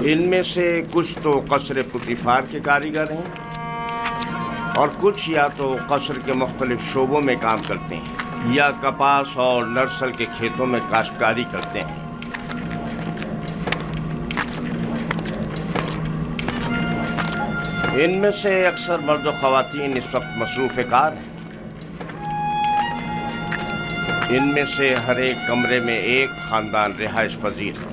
इनमें से कुछ तो कसर पुतिफार के कारीगर हैं और कुछ या तो कसर के मुख्तलिफ शोबों में काम करते हैं या कपास और नर्सल के खेतों में काश्तकारी करते हैं। इनमें से अक्सर मर्द और ख़वातीन इस वक्त मसरूफ़ कार हैं। इनमें से हर एक कमरे में एक ख़ानदान रिहाइश पजीर है।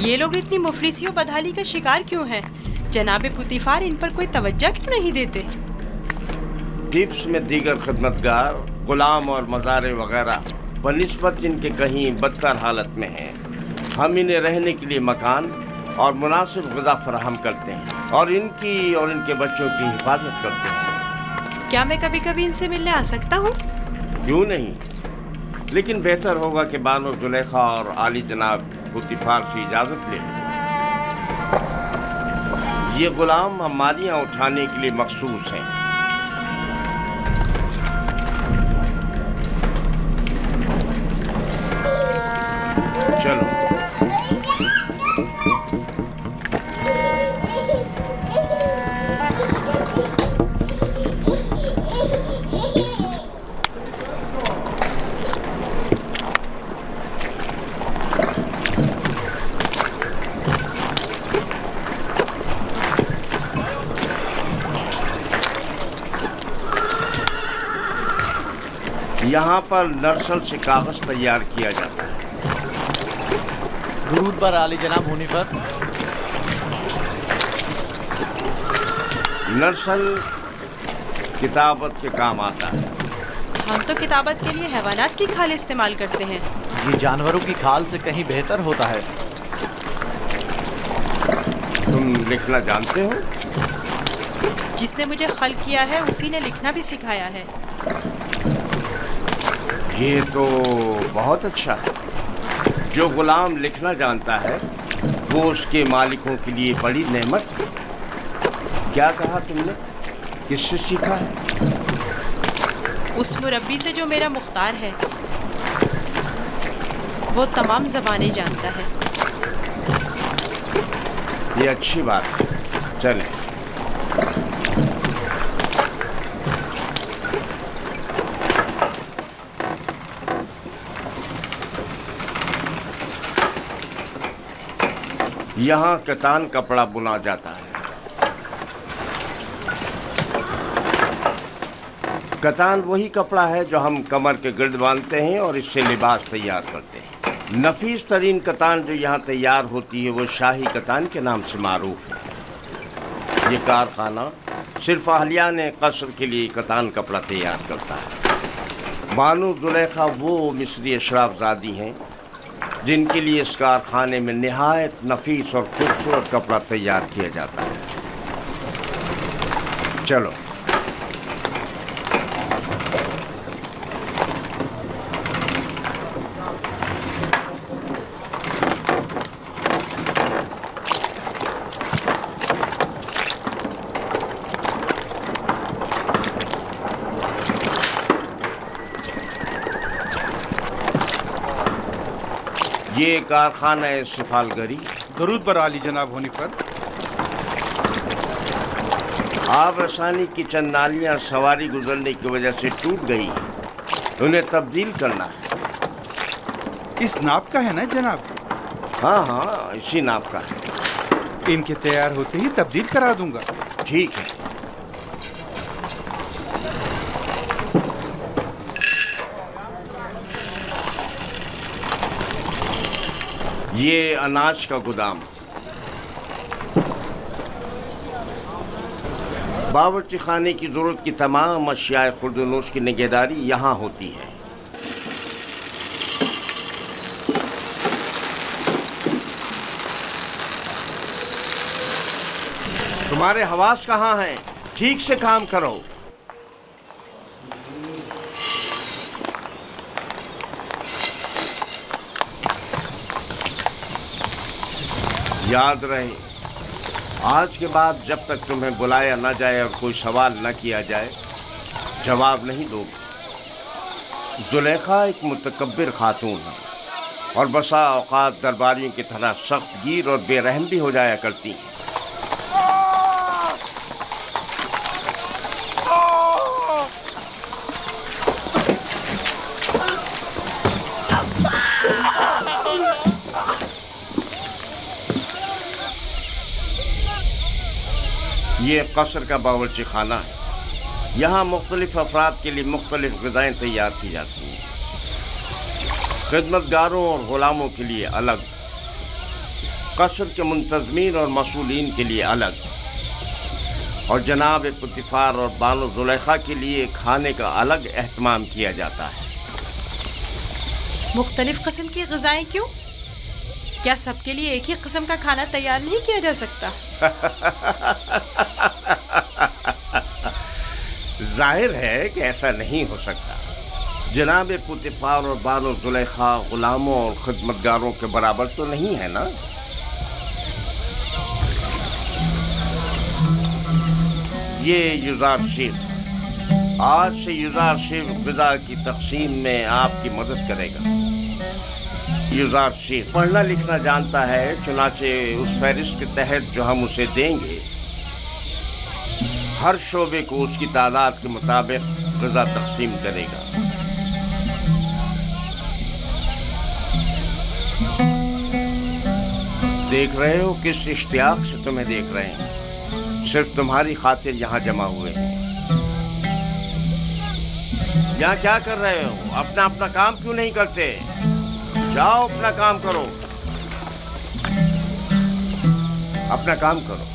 ये लोग इतनी मुफलिसियों बदहाली का शिकार क्यों हैं? जनाब पुतिफार इन पर कोई तवज्जो क्यों नहीं देते? टिप्स में दीगर खिदमतगार, गुलाम और मज़ारे वगैरह बनिस्बत इनके कहीं बदतर हालत में हैं। हम इन्हें रहने के लिए मकान और मुनासिब ग़िज़ा फराहम करते हैं और इनकी और इनके बच्चों की हिफाजत करते हैं। क्या मैं कभी कभी इनसे मिलने आ सकता हूँ? क्यों नहीं, लेकिन बेहतर होगा कि बानो जुलेखा और आली जनाब पुतिफार से इजाज़त ले लें। ये गुलाम हमारियाँ उठाने के लिए मखसूस हैं। चलो। यहाँ पर नर्सल से कागज तैयार किया जाता है। दुरूद पर आली जनाब होने पर। नर्सल किताबत के काम आता है। हम तो किताबत के लिए हैवानात की खाल इस्तेमाल करते हैं। ये जानवरों की खाल से कहीं बेहतर होता है। तुम लिखना जानते हो? जिसने मुझे खल किया है उसी ने लिखना भी सिखाया है। ये तो बहुत अच्छा है। जो गुलाम लिखना जानता है वो उसके मालिकों के लिए बड़ी नेमत है। क्या कहा तुमने? किससे सीखा है? उस मुरब्बी से जो मेरा मुख्तार है। वो तमाम ज़बानें जानता है। ये अच्छी बात है। चलें। यहाँ कतान कपड़ा बुना जाता है। कतान वही कपड़ा है जो हम कमर के गिर्द बांधते हैं और इससे लिबास तैयार करते हैं। नफीस तरीन कतान जो यहाँ तैयार होती है वो शाही कतान के नाम से मारूफ है। ये कारखाना सिर्फ अहलियान कसर के लिए कतान कपड़ा तैयार करता है। बानो जुलेखा वो मिस्री अशराफजादी हैं जिनके लिए इस कारखाने में निहायत नफीस और खूबसूरत कपड़ा तैयार किया जाता है। चलो। ये कारखाना है सिफालगरी। दरूद पर आली जनाब होने पर। आब रसानी की चंद नालियाँ सवारी गुजरने की वजह से टूट गई हैं। उन्हें तब्दील करना है। इस नाप का है ना जनाब? हाँ हाँ, इसी नाप का है। इनके तैयार होते ही तब्दील करा दूंगा। ठीक है। ये अनाज का गोदाम। बावर्ची खाने की जरूरत की तमाम अशियाए खुर्दनोश की निगहदारी यहाँ होती है। तुम्हारे हवास कहाँ हैं? ठीक से काम करो। याद रहे, आज के बाद जब तक तुम्हें बुलाया न जाए और कोई सवाल न किया जाए, जवाब नहीं दोगे। जुलेखा एक मुतकब्बिर खातून है। और बसा औकात दरबारियों की तरह सख्त गिर और बेरहम भी हो जाया करती हैं। ये कसर का बावर्ची खाना है। यहाँ मुख्तलिफ अफराद के लिए मुख्तलिफ ग़िज़ाएँ तैयार की जाती हैं। खिदमतगारों और ग़ुलामों के लिए अलग, कसर के मुंतज़मीन और मसूलीन के लिए अलग, और जनाब पुतिफ़ार और बानो ज़ुलेखा के लिए खाने का अलग एहतमाम किया जाता है। मुख्तलिफ किस्म की ग़िज़ाएँ क्यों? क्या सबके लिए एक ही किस्म का खाना तैयार नहीं किया जा सकता? जाहिर है कि ऐसा नहीं हो सकता। जनाब पुतिफ़ार और बानो ज़ुलेखा ग़ुलामों और खिदमतगारों के बराबर तो नहीं है ना। ये युज़ार शेफ आज से युज़ार शेफ ग़िज़ा की तक़सीम में आपकी मदद करेगा। युज़ार शेफ पढ़ना लिखना जानता है, चुनाचे उस फहरिस्त के तहत जो हम उसे देंगे हर शोबे को उसकी तादाद के मुताबिक ग़िज़ा तक़सीम करेगा। देख रहे हो किस इश्तियाक से तुम्हें देख रहे हैं। सिर्फ तुम्हारी खातिर यहाँ जमा हुए हैं। यहाँ क्या कर रहे हो? अपना अपना काम क्यों नहीं करते? जाओ अपना काम करो, अपना काम करो।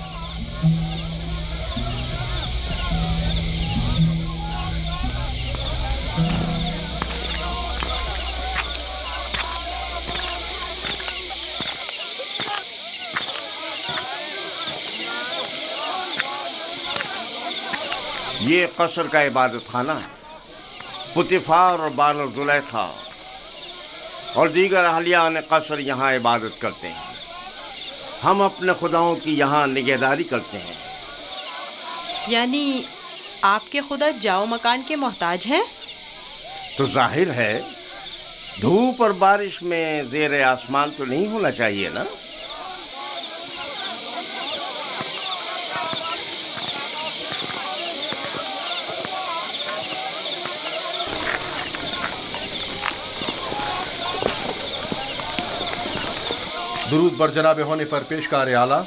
ये कसर का इबादत खाना है। पुतिफ़ार और बानो ज़ुलेखा और दीगर अहलियान कसर यहाँ इबादत करते हैं। हम अपने खुदाओं की यहाँ निगहदारी करते हैं। यानी आपके खुदा जाओ मकान के मोहताज हैं? तो जाहिर है धूप और बारिश में ज़ेर आसमान तो नहीं होना चाहिए ना। दुरूद बर जनाब होने पर पेशकार आला।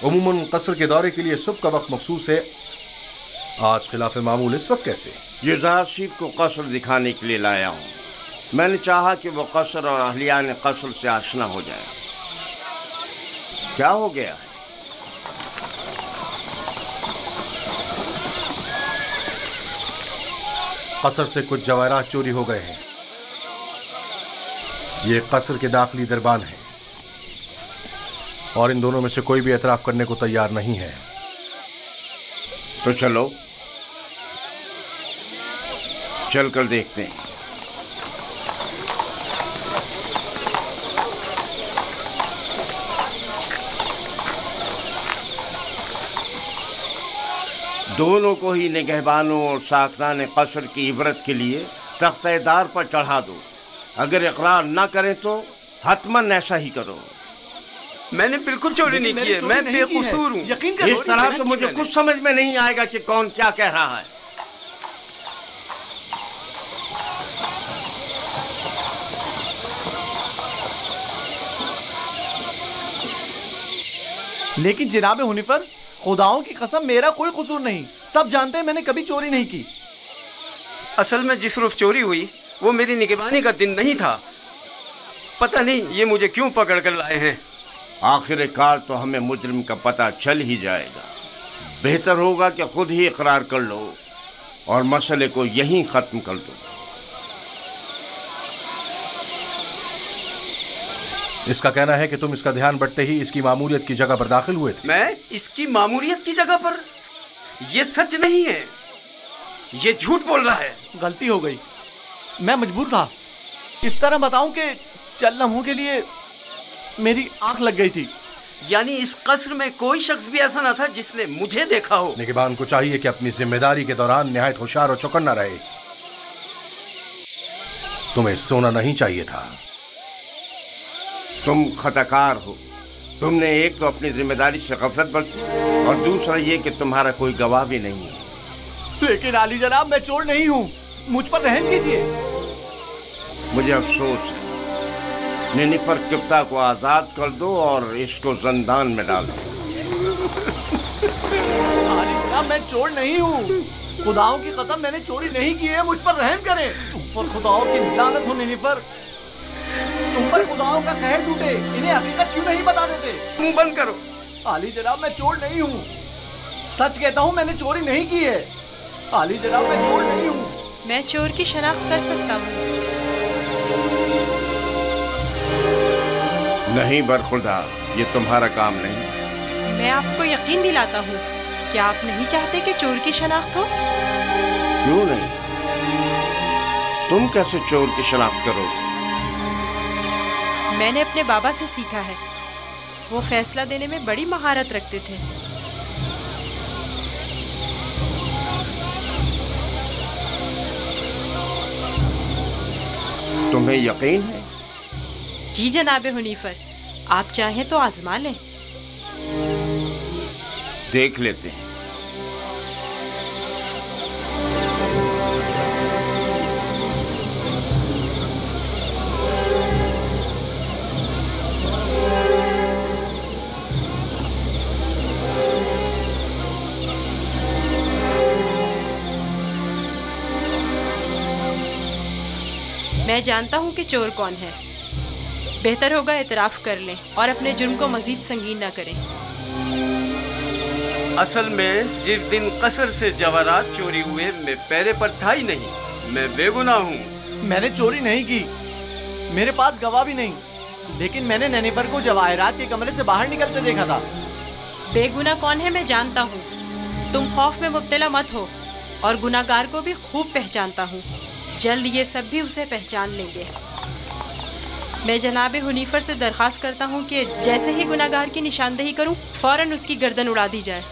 उमूमन कसर के दौरे के लिए सुबह का वक्त मखसूस है, आज खिलाफ मामूल इस वक्त कैसे? युज़ार शेफ को कसर दिखाने के लिए लाया हूँ। मैंने चाहा कि वो कसर और अहलियान कसर से आशना हो जाए। क्या हो गया है? कसर से कुछ जवाहरात चोरी हो गए हैं। ये कसर के दाखिली दरबान है और इन दोनों में से कोई भी एतराफ़ करने को तैयार नहीं है। तो चलो चलकर देखते हैं। दोनों को ही निगहबानों और साकरान कसर की इबरत के लिए तख्तेदार पर चढ़ा दो। अगर इकरार ना करें तो हतमन ऐसा ही करो। मैंने बिल्कुल चोरी नहीं की है, मैं बेकसूर हूँ। यकीन करो। इस तरह तो मुझे कुछ समझ में नहीं आएगा कि कौन क्या कह रहा है। लेकिन जनाब हुनिफर, खुदाओं की कसम मेरा कोई कसूर नहीं। सब जानते हैं मैंने कभी चोरी नहीं की। असल में जिस रोज चोरी हुई वो मेरी निगहबानी का दिन नहीं था। पता नहीं ये मुझे क्यों पकड़ कर लाए हैं। आखिरकार तो हमें मुजरिम का पता चल ही जाएगा। बेहतर होगा कि खुद ही इकरार कर लो और मसले को यहीं ख़त्म कर दो। इसका कहना है कि तुम इसका ध्यान बढ़ते ही इसकी मामूलियत की जगह पर दाखिल हुए थे। मैं इसकी मामूलियत की जगह पर? ये सच नहीं है, ये झूठ बोल रहा है। गलती हो गई, मैं मजबूर था। इस तरह बताऊं कि चंद लम्हों के लिए मेरी आंख लग गई थी। यानी इस कसर में कोई शख्स भी ऐसा ना था जिसने मुझे देखा हो। निगहबान को चाहिए कि अपनी जिम्मेदारी के दौरान निहायत होशियार और चौकन्ना रहे। तुम्हें सोना नहीं चाहिए था। तुम खताकार हो। तुमने एक तो अपनी जिम्मेदारी से गफलत बरती और दूसरा ये कि तुम्हारा कोई गवाह भी नहीं है। लेकिन आली जनाब, मैं चोर नहीं हूँ, मुझ पर रहम कीजिए। मुझे अफसोस है। निनिफर किप्ता को आजाद कर दो और इसको जिंदान में डाल दो। आली जनाब, मैं चोर नहीं हूँ। खुदाओं की कसम, मैंने चोरी नहीं की है, मुझ पर रहम करें। तुम पर खुदाओं की लानत हो निनिफर। तुम पर खुदाओं का कहर टूटे, इन्हें हकीकत क्यों नहीं बता देते? मुंह बंद करो। आली जनाब, मैं चोर नहीं हूँ, सच कहता हूँ, मैंने चोरी नहीं की है। आली जनाब, मैं चोर नहीं हूँ। मैं चोर की शनाख्त कर सकता हूँ। नहीं बरखुरदार, ये तुम्हारा काम नहीं। मैं आपको यकीन दिलाता हूँ। क्या आप नहीं चाहते कि चोर की शनाख्त हो? क्यों नहीं? तुम कैसे चोर की शनाख्त करोगे? मैंने अपने बाबा से सीखा है। वो फैसला देने में बड़ी महारत रखते थे। तुम्हें यकीन है? जी जनाबे हुनीफर, आप चाहें तो आजमा लें। देख लेते हैं। मैं जानता हूँ कि चोर कौन है। बेहतर होगा एतराफ़ कर लें और अपने जुर्म को मजीद संगीन ना करें। असल में जिस दिन कसर से जवाहरात चोरी हुए मैं पैरे पर था ही नहीं। मैं बेगुनाह हूँ। मैंने चोरी नहीं की, मेरे पास गवाह भी नहीं, लेकिन मैंने नैनीफर को जवाहरात के कमरे से बाहर निकलते देखा था। बेगुनाह कौन है मैं जानता हूँ। तुम खौफ में मुब्तला मत हो और गुनाहगार को भी खूब पहचानता हूँ। जल्द ये सब भी उसे पहचान लेंगे। मैं जनाबे हुनीफर से दरख्वास्त करता हूँ कि जैसे ही गुनाहगार की निशानदेही करूँ फौरन उसकी गर्दन उड़ा दी जाए।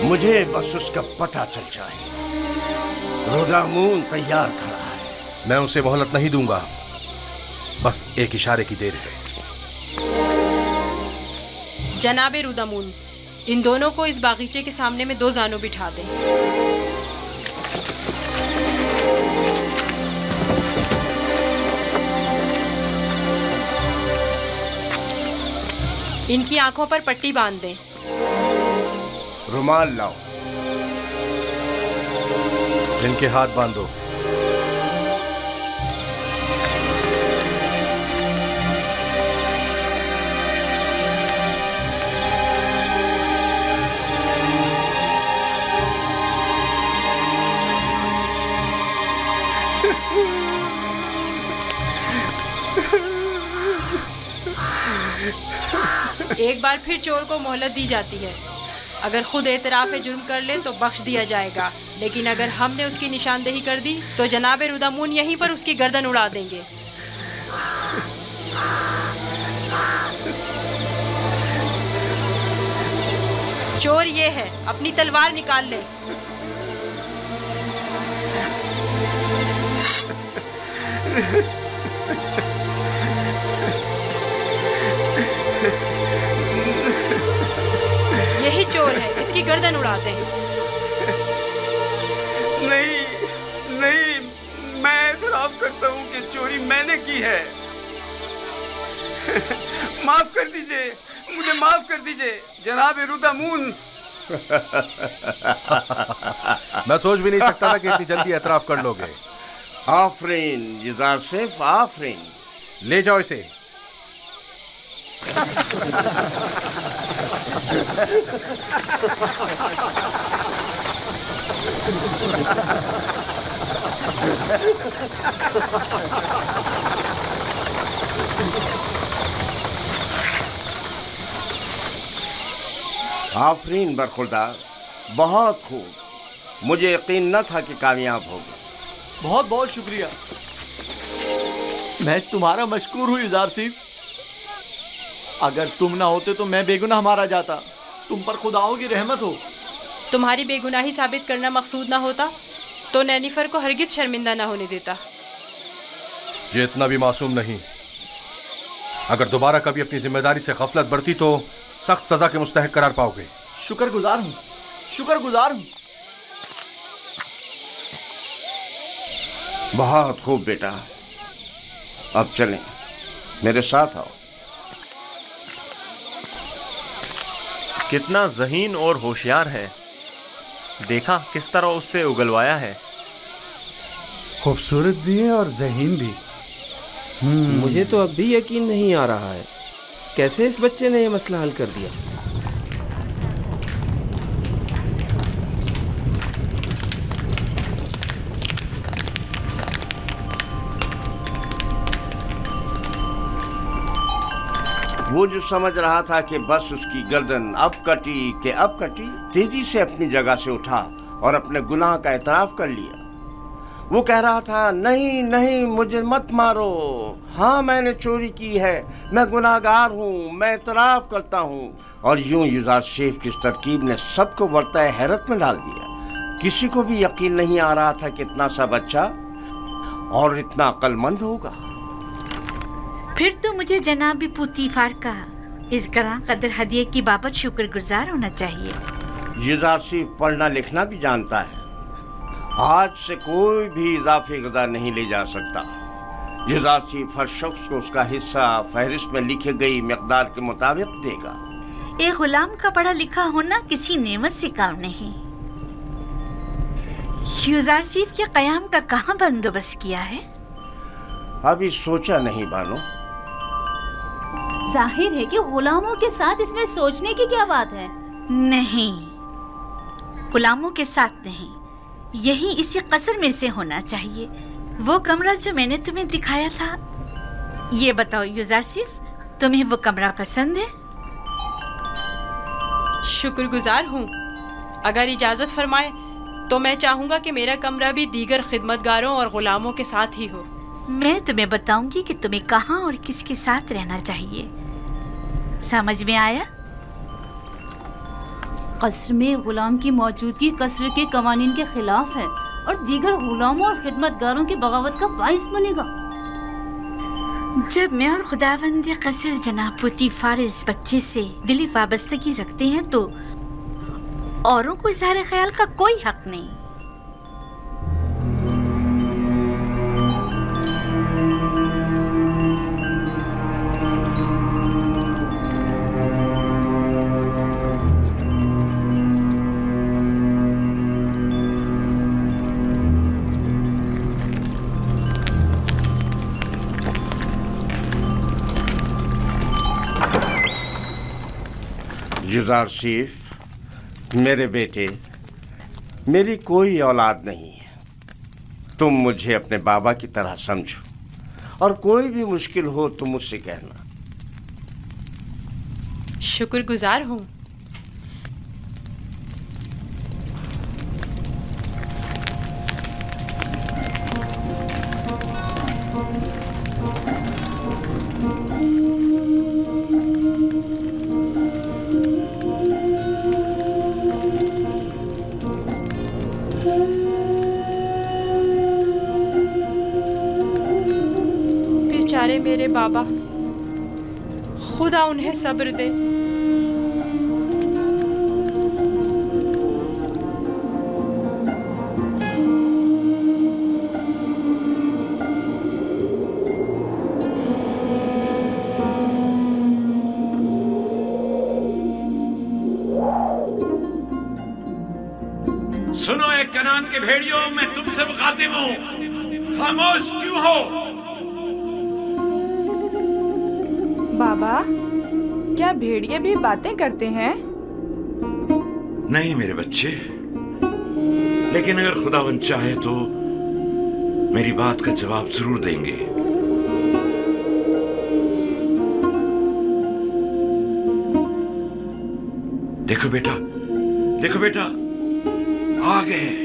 मुझे बस उसका पता चल जाए। रुदामून तैयार खड़ा है। मैं उसे मोहलत नहीं दूंगा, बस एक इशारे की देर है। जनाबे रुदामून, इन दोनों को इस बागीचे के सामने में दो जानों बिठा दें। इनकी आंखों पर पट्टी बांध दें। रुमाल लाओ। इनके हाथ बांधो। एक बार फिर चोर को मोहलत दी जाती है। अगर खुद एतराफ़ जुर्म कर ले तो बख्श दिया जाएगा, लेकिन अगर हमने उसकी निशानदेही कर दी तो जनाबे रुदामून यहीं पर उसकी गर्दन उड़ा देंगे। चोर ये है, अपनी तलवार निकाल ले। यही चोर है, इसकी गर्दन उड़ाते हैं। नहीं, मैं एतराफ़ करता हूँ कि चोरी मैंने की है। माफ कर दीजिए, मुझे माफ कर दीजिए जनाब रुदामून। मैं सोच भी नहीं सकता था कि इतनी जल्दी एतराफ़ कर लोगे। आफरीन युजारसिफ, आफरीन। ले जाओ इसे। आफरीन बरखुरदार, बहुत खूब। मुझे यकीन न था कि कामयाब होगे। बहुत बहुत शुक्रिया। मैं तुम्हारा मशकूर हूँ युजारसिफ। अगर तुम ना होते तो मैं बेगुनाह मारा जाता। तुम पर खुदाओं की रहमत हो। तुम्हारी बेगुनाही साबित करना मकसूद ना होता तो नैनीफर को हरगिज शर्मिंदा ना होने देता। ये इतना भी मासूम नहीं। अगर दोबारा कभी अपनी जिम्मेदारी से गफलत बरती तो सख्त सजा के मुस्तहक करार पाओगे। शुक्रगुजार हूँ, शुक्रगुजार हूँ। बहुत खूब बेटा, अब चलें, मेरे साथ आओ। कितना ज़हीन और होशियार है, देखा किस तरह उससे उगलवाया है। खूबसूरत भी है और ज़हीन भी। मुझे तो अब भी यकीन नहीं आ रहा है, कैसे इस बच्चे ने यह मसला हल कर दिया। वो जो समझ रहा था कि बस उसकी गर्दन अब कटी, तेजी से अपनी जगह से उठा और अपने गुनाह का एतराफ कर लिया। वो कह रहा था, नहीं नहीं, मुझे मत मारो, हाँ मैंने चोरी की है, मैं गुनाहगार हूँ, मैं एतराफ करता हूँ। और यूं युजारशेफ की इस तरकीब ने सबको बरताए हैरत में डाल दिया। किसी को भी यकीन नहीं आ रहा था कि इतना सा बच्चा और इतना अक्लमंद होगा। फिर तो मुझे जनाब पुतीफार का इस गरां कदर हदिये की बाबत शुक्रगुजार होना चाहिए। युजारशेफ पढ़ना लिखना भी जानता है। आज से कोई भी इजाफी गज़ा नहीं ले जा सकता। युजारशेफ हर शख्स को उसका हिस्सा फहरिस्त में लिखी गई मिक़दार के मुताबिक देगा। एक गुलाम का पढ़ा लिखा होना किसी नेमत से काम नहीं। युजारशेफ के क़याम का कहाँ बंदोबस्त किया है? अभी सोचा नहीं बानो। जाहिर है कि गुलामों के साथ इसमें सोचने की क्या बात है। नहीं, गुलामों के साथ नहीं, यही इसी कसर में से होना चाहिए। वो कमरा जो मैंने तुम्हें दिखाया था। ये बताओ युजारशेफ, तुम्हें वो कमरा पसंद है? शुक्रगुजार हूँ। अगर इजाज़त फरमाए तो मैं चाहूँगा कि मेरा कमरा भी दीगर खिदमतगारों और गुलामों के साथ ही हो। मैं तुम्हें बताऊंगी कि तुम्हें कहाँ और किसके साथ रहना चाहिए। समझ में आया? कसर में गुलाम की मौजूदगी कसर के कवानीन के खिलाफ है और दीगर गुलामों और खिदमतगारों की बगावत का बाइस बनेगा। जब मैं और खुदावंद कसर जनाब पुतीफार इस बच्चे से दिली वाबस्तगी रखते हैं तो औरों को इज़हार ख्याल का कोई हक नहीं। युजारशेफ, मेरे बेटे, मेरी कोई औलाद नहीं है। तुम मुझे अपने बाबा की तरह समझो और कोई भी मुश्किल हो तो मुझसे कहना। शुक्रगुजार हूँ। बेचारे मेरे बाबा, खुदा उन्हें सब्र दे। सुनो एक कनान के भेड़ियों, मैं तुमसे मुखातिब हूँ, खामोश क्यों हो? बाबा, क्या भेड़िए भी बातें करते हैं? नहीं मेरे बच्चे, लेकिन अगर खुदावंद चाहे तो मेरी बात का जवाब जरूर देंगे। देखो बेटा, देखो बेटा, आ गए।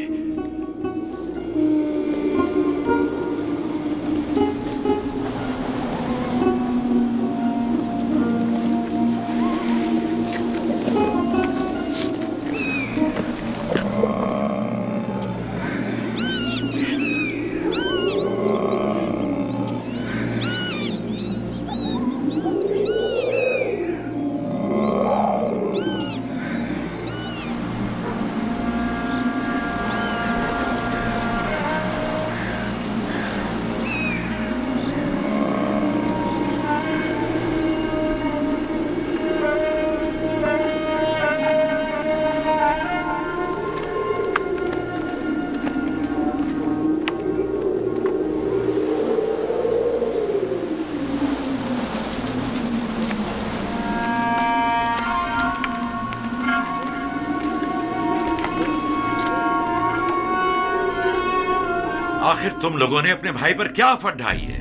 आखिर तुम लोगों ने अपने भाई पर क्या आफत ढाई है?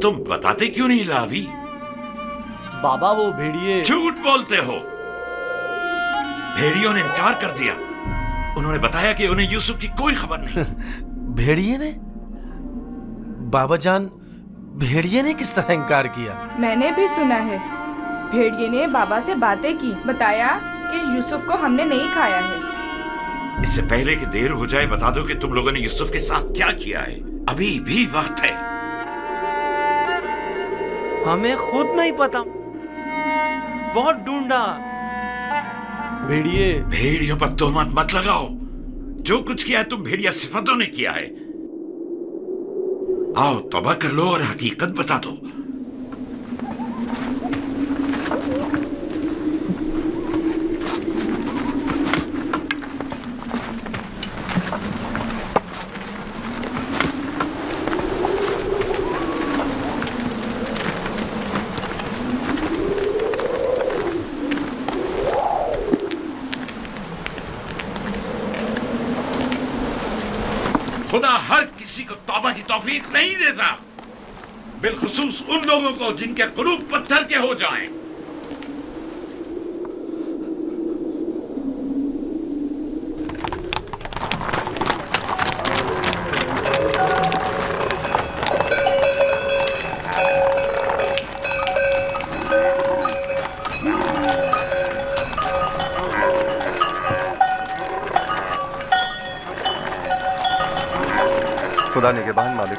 तुम बताते क्यों नहीं लावी? बाबा वो भेड़िए। झूठ बोलते हो। भेड़ियों ने इनकार कर दिया। उन्होंने बताया कि उन्हें यूसुफ की कोई खबर नहीं। भेड़िए ने? बाबा जान, भेड़िए ने किस तरह इनकार किया? मैंने भी सुना है। भेड़िए ने बाबा से बातें की, बताया कि यूसुफ को हमने नहीं खाया है। इससे पहले कि देर हो जाए बता दो कि तुम लोगों ने यूसुफ के साथ क्या किया है। अभी भी वक्त है। हमें खुद नहीं पता, बहुत ढूंढा। भेड़िए। भेड़ियों पर तोहमत मत लगाओ। जो कुछ किया है तुम भेड़िया सिफतों ने किया है। आओ तौबा कर लो और हकीकत बता दो। खुदा हर किसी को तौबा की तौफीक नहीं देता, बिलखुसूस उन लोगों को जिनके कुलूब पत्थर के हो जाएं। खुदा निगहबान मालिक,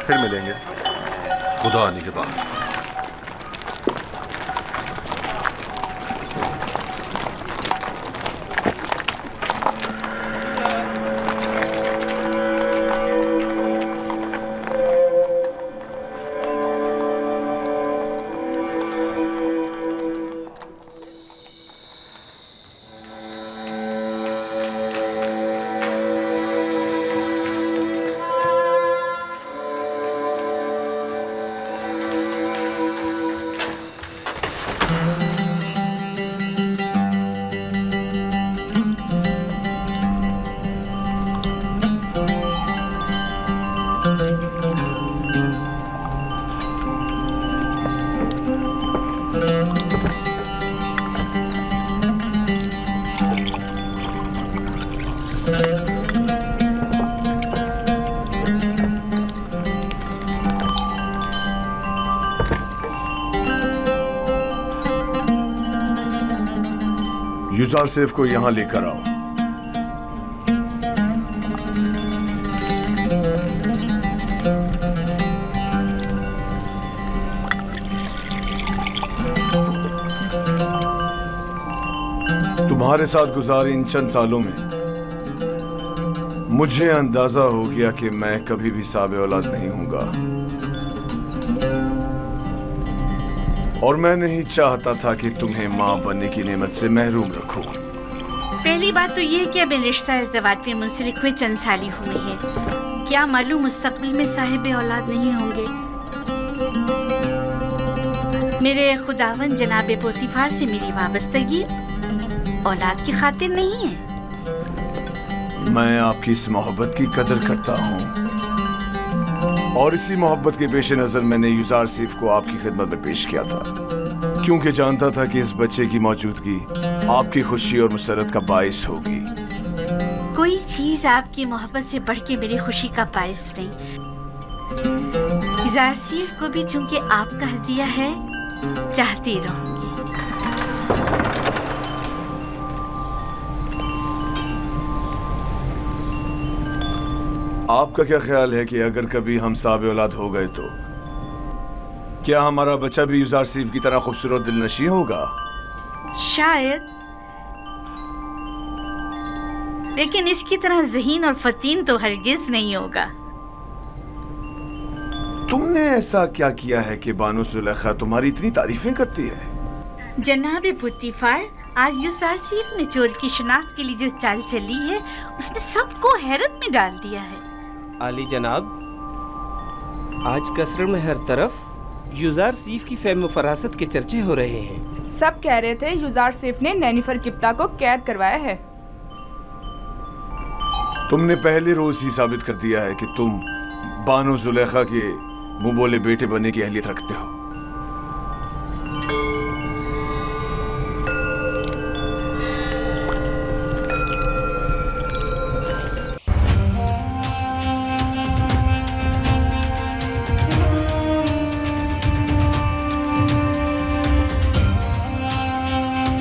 फिर मिलेंगे। खुदा निगहबान। यूसुफ को यहां लेकर आओ। तुम्हारे साथ गुजारे इन चंद सालों में मुझे अंदाजा हो गया कि मैं कभी भी साबे औलाद नहीं हूंगा, और मैं नहीं चाहता था कि तुम्हें मां बनने की नेमत से महरूम रखूं। पहली बात तो ये है कि अब रिश्ता इज़्दिवाज में मुंसलिक हुए चंद साल ही हुए हैं। क्या मालूम मुस्तकबिल में साहिब औलाद नहीं होंगे। मेरे खुदावन जनाब पोतीफार से मेरी वाबस्तगी औलाद की खातिर नहीं है। मैं आपकी इस मोहब्बत की कदर करता हूँ, और इसी मोहब्बत के पेश नजर मैंने यूसुफ को आपकी खिदमत में पेश किया था, क्योंकि जानता था कि इस बच्चे की मौजूदगी आपकी खुशी और मुसरत का बाइस होगी। कोई चीज आपकी मोहब्बत से बढ़ के मेरी खुशी का बाइस नहीं। यूसुफ को भी चूंकि आपका हदिया है, चाहती रहूंगी। आपका क्या ख्याल है कि अगर कभी हम साबे औलाद हो गए तो क्या हमारा बच्चा भी यूसुफ की तरह खूबसूरत दिलनशी होगा? शायद, लेकिन इसकी तरह ज़हीन और फतीन तो हरगिज नहीं होगा। तुमने ऐसा क्या किया है कि बानो सुलेखा तुम्हारी इतनी तारीफें करती है? जनाब पुतीफार, आज यूसुफ ने चोर की शनाख्त के लिए जो चाल चली है, उसने सबको हैरत में डाल दिया है। आली जनाब, आज कसर में हर तरफ युजार सीफ की फहम फरासत के चर्चे हो रहे हैं। सब कह रहे थे युजार सीफ ने नैनिफर किप्ता को कैद करवाया है। तुमने पहले रोज ही साबित कर दिया है कि तुम बानो जुलेखा के मुंह बोले बेटे बनने की अहलियत रखते हो।